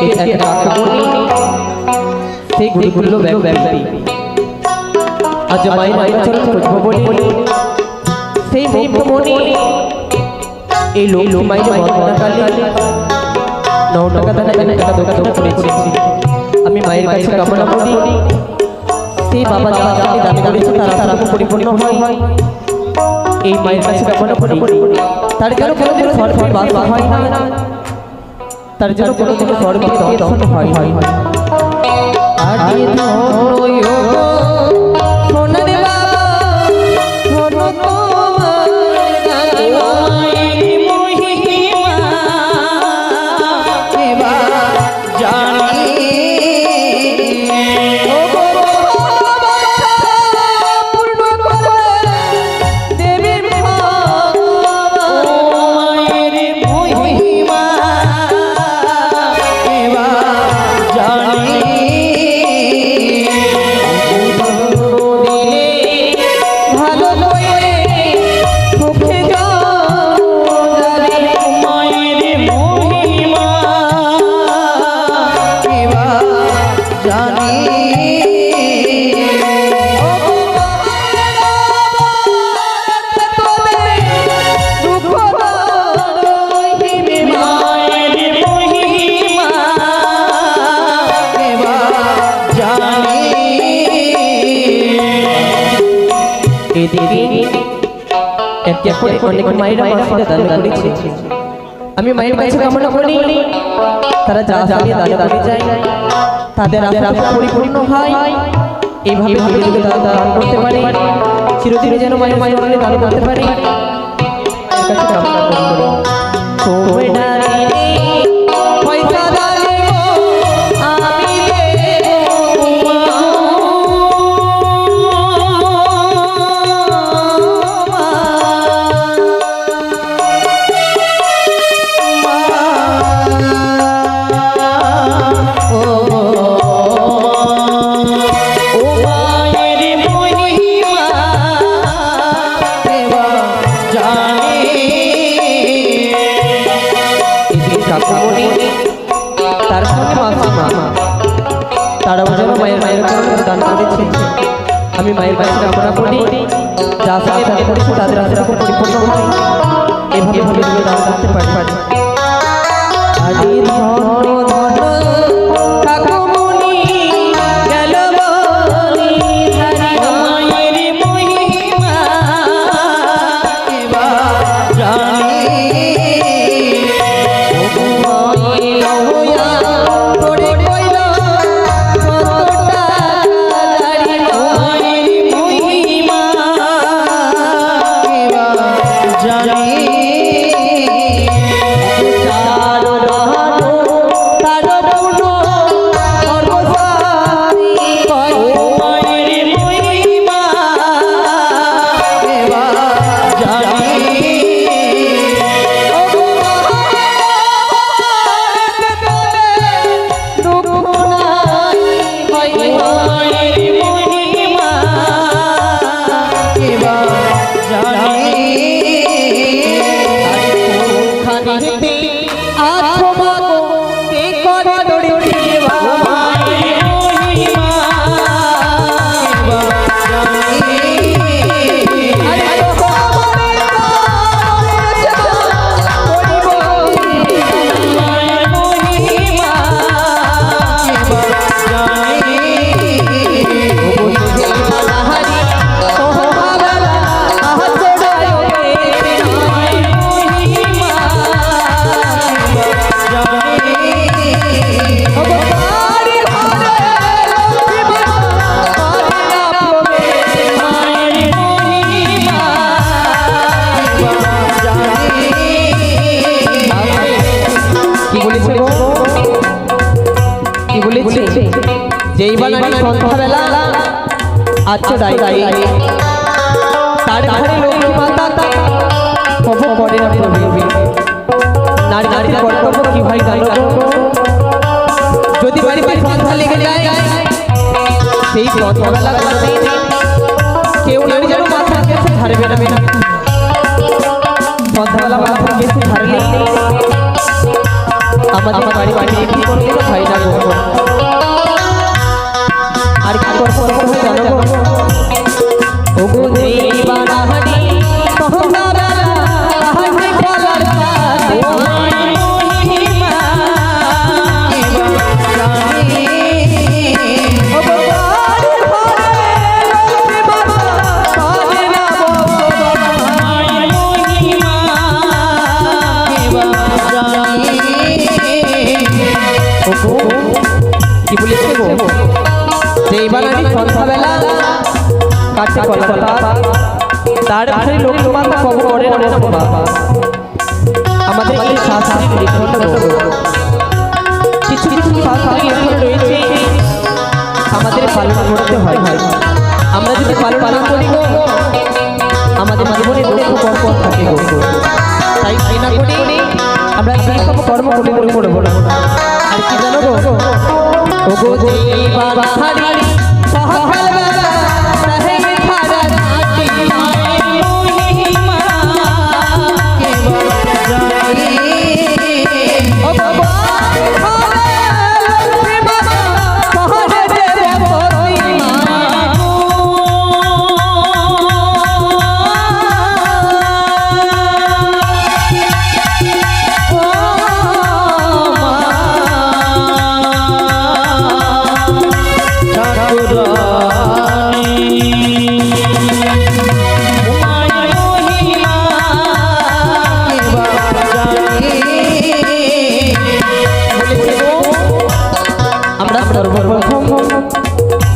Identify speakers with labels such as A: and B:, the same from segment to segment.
A: এক কাকুমণি সেই গুরুগুলো ব্যক্তি আজ মায়ের আচরণ খুঁজবো বলি সেই মুক্তমণি এই লোক মায়ের বন্দনাকালে 9 টাকা দানা 1 টাকা দোকান করেছি। আমি মায়ের কাছে কামনা করি সেই বাবা যা যা দান করেছে তারা পরিপূর্ণ হয়। এই মায়ের কাছে কামনা করি তার জন্য কোনোদিন সরকার বাস হয় না, তার জন্য কোনোদিন সরকার হয় আর অনেক মায়েরা মাসিরা দান করেছে। আমি মায়ের কাছে কামনা করি তারা যা যা দান যায় তাদের আশা পরিপূর্ণ হয়। এইভাবে যদি দান করতে পারি চিরদিন যেন মায়ের দান করতে পারি। মায়ের কাছে কামনা করি তারাও যেন মায়ের দান করেছে। আমি মায়ের কাছে কামনা করি যা দান করেছে তাদের আশা পরিপূর্ণ হয়। এভাবে দান করতে পারি। যেইবার আমি সন্ধ্যাবেলা আচ্ছা তার ঘরে লক্ষ্মী মাতা হব করে নারীর কর্তব্য কি হয় জানো? যদি বাড়িতে সন্ধ্যা লেগে যায় সেই সন্ধ্যাবেলা কেউ নারী যেন মাথার কাছে ধারবে না। সন্ধ্যাবেলা মাথার কাছে ধারলে আমাদের বাড়ি বাড়ি কি করবে ভাই কি বলেছে গো যে এবার আমি সন্ধ্যাবেলা কাছে কলাটা তার ধারে লোক মাথা কব করে না বাবা আমাদের এই শাস্ত্রে লিখিত কিছু কিছু শাস্ত্রে লিখিত রয়েছে আমাদের পালন করতে হয় আমরা যদি পালন না করি গো আমাদের জীবনে দুঃখ কষ্ট থাকে গো তাই কি না করি আমরা সেই সব কর্ম করব না আর কি জানো গো ওগো যে বাবা হারি সহকাল বেলা রহে খারা নাটি মহিমা কে জানি ও বাবা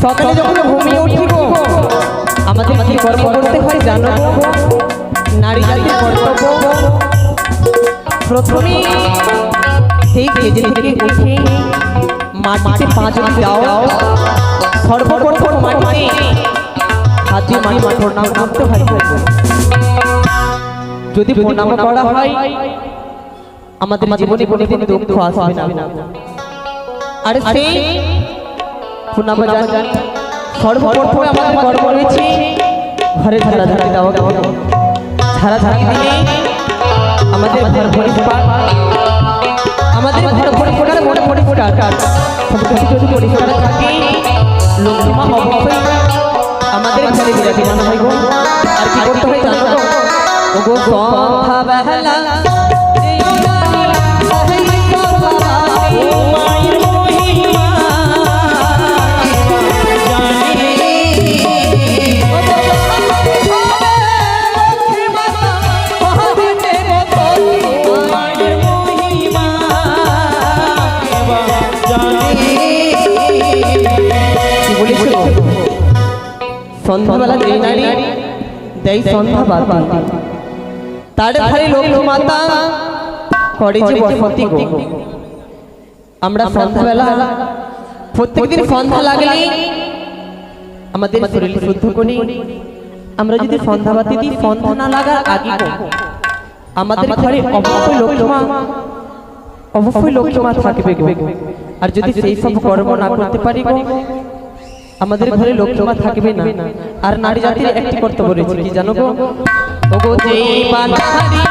A: সকালে যখন ঘুমিয়ে উঠি গো আমাদের কি কর্ম করতে হয় জানো নারী জাতির কর্তব্য প্রথমে সেই কেজে থেকে উঠে মাটিতে পা যদি দাও সর্বপ্রথম মাটিতে হাত দিয়ে মাটি প্রণাম করতে হয় যদি প্রণাম করা হয় আমাদের জীবনে কোনো দুঃখ আসবে না আর সেই সর্বপ্রথমে আমাদের কর্ম রয়েছে ঘরে ঝাড়াঝাড়ি দেওয়া ঝাড়াঝাড়ি দিলে আমাদের ঘর পরিষ্কার আমাদের ঘর পরিষ্কার মনে পরিষ্কার সব কিছু যদি পরিষ্কার থাকে লক্ষ্মীমা অবশ্যই আমাদের ঘরে বিরাজমান হয় গো আর কি করতে হয় জানো ওগো সন্ধ্যাবেলা সন্ধ্যাবেলা যেই নারী দেয় সন্ধ্যা বাতি তার ধারে লোক মাতা করে যে বসতি গো আমরা সন্ধ্যাবেলা প্রত্যেকদিন সন্ধ্যা লাগলে আমাদের শরীর শুদ্ধ করি আমরা যদি সন্ধ্যা বাতি দিই সন্ধ্যা না লাগার আগে আমাদের ঘরে অবশ্যই লক্ষ্মী মা থাকবে গো আর যদি সেই সব কর্ম না করতে পারি গো আমাদের ঘরে লক্ষ্মী থাকবে না আর নারী জাতির একটি কর্তব্য রয়েছে কি জানো গো ওগো যে বানারি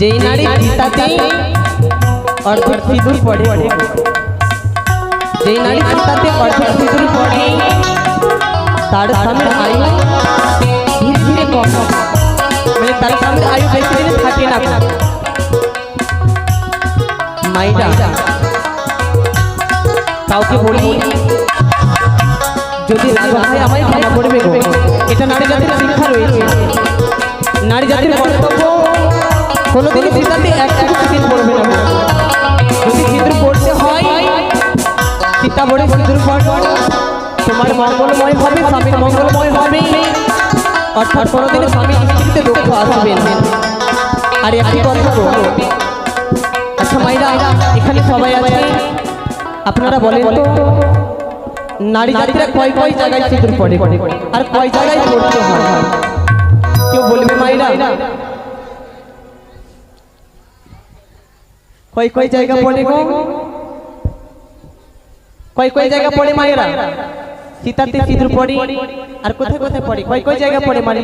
A: যেই নারী চিতাতে অর্ধেক সিঁদুর পড়ে যেই নারী চিতাতে অর্ধেক সিঁদুর পড়ে তার স্বামীর আয়ু ধীরে ধীরে কম মানে তার স্বামীর আয়ু বেশি দিনে থাকে না মাইরা কাউকে বলি যদি রাগ হয় আমায় ক্ষমা করবে গো এটা নারী জাতির শিক্ষা রয়েছে নারী জাতির কর্তব্য কোনোদিন সীতাতে একটু সিঁদুর পড়বে না যদি সিঁদুর পড়তে হয় সীতা বলে সিঁদুর পড় তোমার মঙ্গলময় হবে স্বামীর মঙ্গলময় হবে অর্থাৎ কোনোদিন স্বামী স্ত্রীতে দুঃখ আসবে না আর একটি কথা বলবো আচ্ছা মাইরা এখানে সবাই আছে আপনারা বলেন তো নারী জাতিরা কয় কয় জায়গায় সিঁদুর পড়ে আর কয় জায়গায় পড়তে হয় কেউ বলবে মাইরা কয় কয় জায়গা পড়ে গো কয় কয় জায়গা পড়ে মায়েরা? সীতাতে সিঁদুর পড়ে। আর কোথায় কোথায় পড়ে? কয় কয় জায়গা পড়ে মানে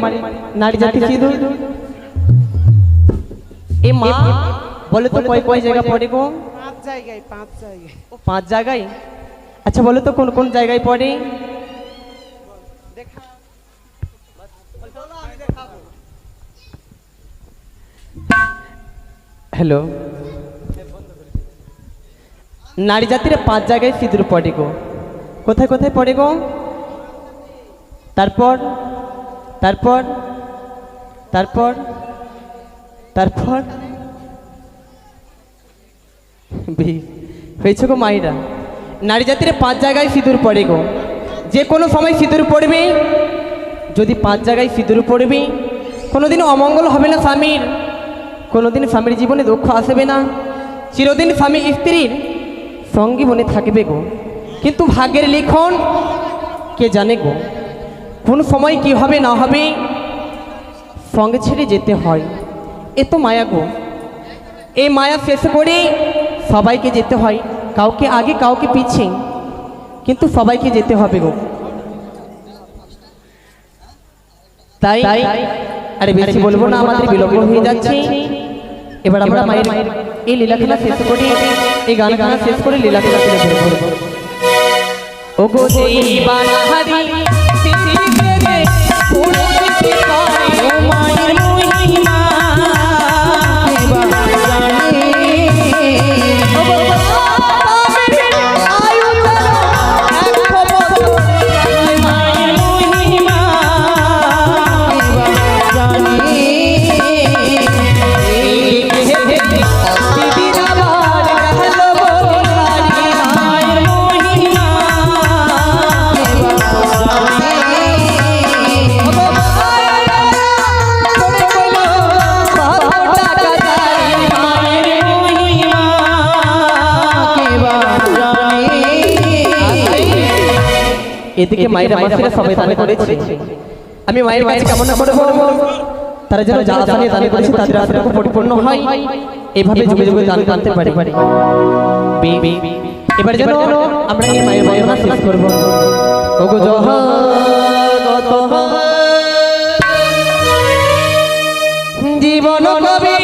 A: নারী জাতি সিঁদুর? এ মা বলে তো কয় কয় জায়গা পড়ে গো?
B: 5 জায়গায় 5 জায়গায়।
A: 5 জায়গায়? আচ্ছা বলো তো কোন কোন জায়গায় পড়ে? হ্যালো, নারী জাতির 5 জায়গায় সিঁদুর পড়ে গো। কোথায় কোথায় পড়ে গো? তারপর তারপর তারপর তারপর হয়েছে গো মায়েরা, নারী জাতির 5 জায়গায় সিঁদুর পড়ে গো। যে কোনো সময় সিঁদুর পড়বে। যদি 5 জায়গায় সিঁদুর পড়বে, কোনোদিন অমঙ্গল হবে না স্বামীর, কোনোদিন স্বামীর জীবনে দুঃখ আসবে না, চিরদিন স্বামী স্ত্রীর সঙ্গী বনে থাকবে গো। কিন্তু ভাগ্যের লিখন কে জানে গো, কোন সময় কি হবে না হবে, সঙ্গে ছেড়ে যেতে হয়। এ তো মায়া গো। এই মায়া শেষ করে সবাইকে যেতে হয়, কাউকে আগে কাউকে পিছে, কিন্তু সবাইকে যেতে হবে গো। তাই আরে বেশি বলবো না, আমাদের বিলম্ব হয়ে যাচ্ছে। এবার আমরা মায়ের এই লীলা খেলা শেষ করে, এই গান গানা শেষ করে লীলা খেলা শুরু করব। ও গো দেবানা হারি তিরে পুরো দিতে পারে মায়ের মহিমা কেবা জানে। ও গো বাবা আয়ু চলো এক খবর মায়ের মহিমা কেবা জানে। এদিকে মায়ের মাসিরা সবাই দান করেছে। আমি মায়ের কাছে কামনা করব তারা যেন যা আশা নিয়ে দান করেছে তাদের আশাটুকু পরিপূর্ণ হয়, এভাবে যুগে যুগে দান করতে পারি। এবার যেন আমরা এই মায়ের বন্দনা শেষ করব। ওগো জগত জীবন কবি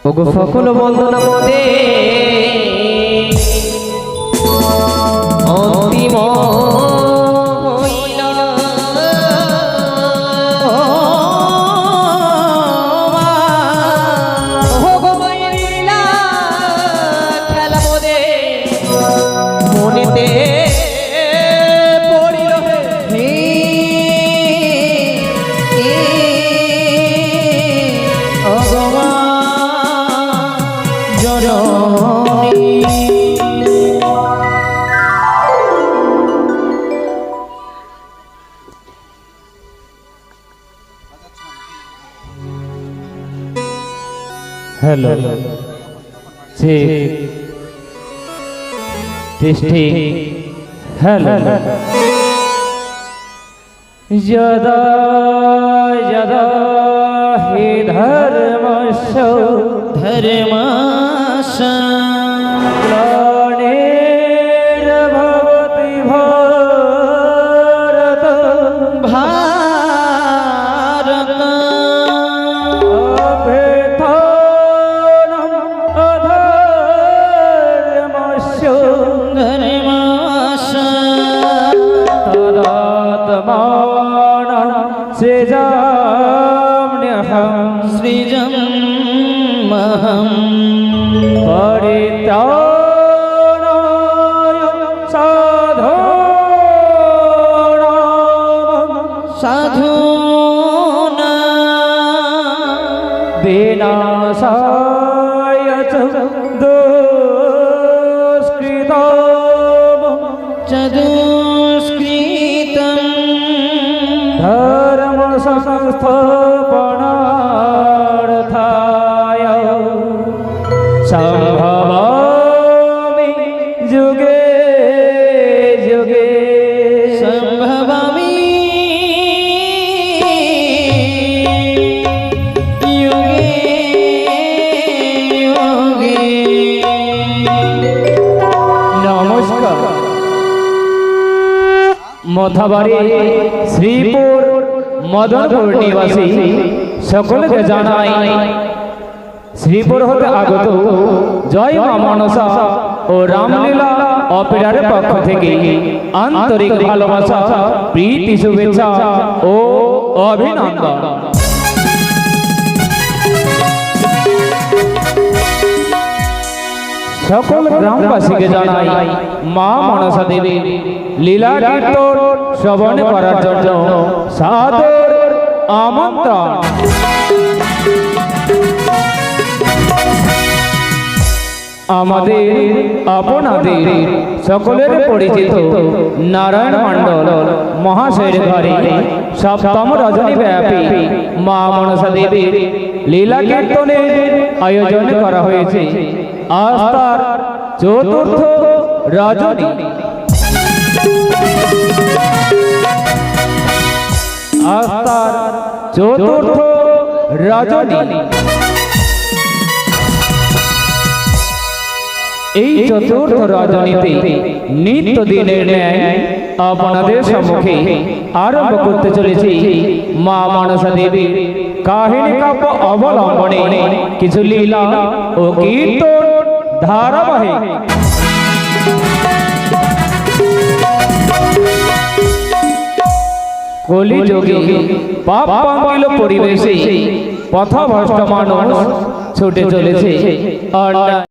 A: ওগো সকল বন্দনা মোদে অন্তিম হইল। ওগো মায়ের লীলা খেলা মোদে মনেতে পড়িল।
C: हेलो टेस्टिंग हेलो यदा यदा हि धर्मस्य ग्लानिर्भवति भारत से जा সৃজাম্যহম
D: সৃজমহম
C: পরিত্রাণায় সাধূনাম
D: সাধুনা
C: বিনাশায় চ দুষ্কৃতাম
D: চতুষ্কৃতম
C: ধর্ম সংস্থাপনার্থায় সম্ভবামি যুগে যুগে
D: সম্ভবামি যুগে যুগে।
C: নমস্কার। মথাবাড়ি শ্রীপুর মদনপুর নিবাসী সকলকে জানাই শ্রীপুর হতে আগত জয় মা মনসা ও রামলীলা অপেরার পক্ষ থেকে আন্তরিক ভালোবাসা, প্রীতি, শুভেচ্ছা ও অভিনন্দন। সকল গ্রামবাসীকে জানাই মা মনসা দেবীর লীলা কীর্তন শ্রবণ করার জন্য সাদর আমন্ত্রণ। আমাদের আপনাদের সকলের পরিচিত নারায়ণ মণ্ডল মহাশয়ের ঘরে সপ্তম রজনী ব্যাপী মা মনসা দেবীর লীলা কীর্তনের আয়োজন করা হয়েছে। আজ তার চতুর্থ রজনী। আজ তার চতুর্থ রজনী। এই চতুর্থ রজনীতে নিত্য দিনের ন্যায় আপনাদের সম্মুখে আরম্ভ করতে চলেছি মা মনসা দেবীর কাহিনী কাব্য অবলম্বনে কিছু লীলা ও কীর্তন ধারাবাহিক। কলিযুগে পাপ পাঙ্কিল পরিবেশে পথভ্রষ্ট মানুষ ছুটে চলেছে অন্যায়